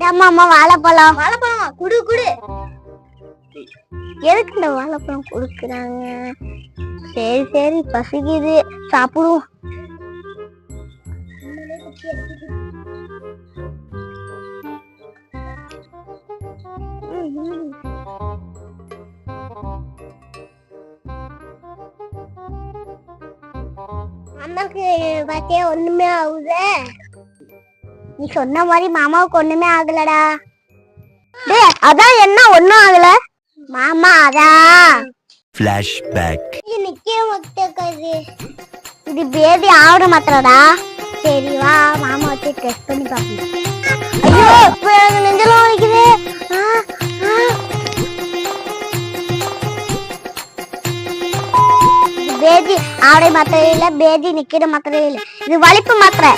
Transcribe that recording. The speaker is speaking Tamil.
அம்மா வாழைப்பழம். வாழைப்பழமா? குடு குடு. எதுக்கு இந்த வாழைப்பழம் குடுக்குறாங்க? சரி சரி, பசிக்குது, சாப்பிடுவோம். அம்மாக்கு பாத்தியா ஒண்ணுமே ஆகுது. நீ சொன்ன மாதிரி மாமாவுக்கு ஒண்ணுமே ஆகலடா. டேய் அதான் என்ன ஒண்ணும் ஆகல? மாமா அதான் ஃபிளாஷ்பேக். நிக்க மாட்டேங்குது. இது பேபி ஆவற மாத்திரடா. சரி வா மாமா வச்சு டெஸ்ட் பண்ணி பாப்போம். ஐயோ இப்ப எனக்கு நெஞ்செல்லாம் வலிக்குது. பேதி ஆவரை மாத்திரை இல்ல, பேதி நிக்கிற மாத்திரை இல்ல, இது வலிப்பு மாத்திரை.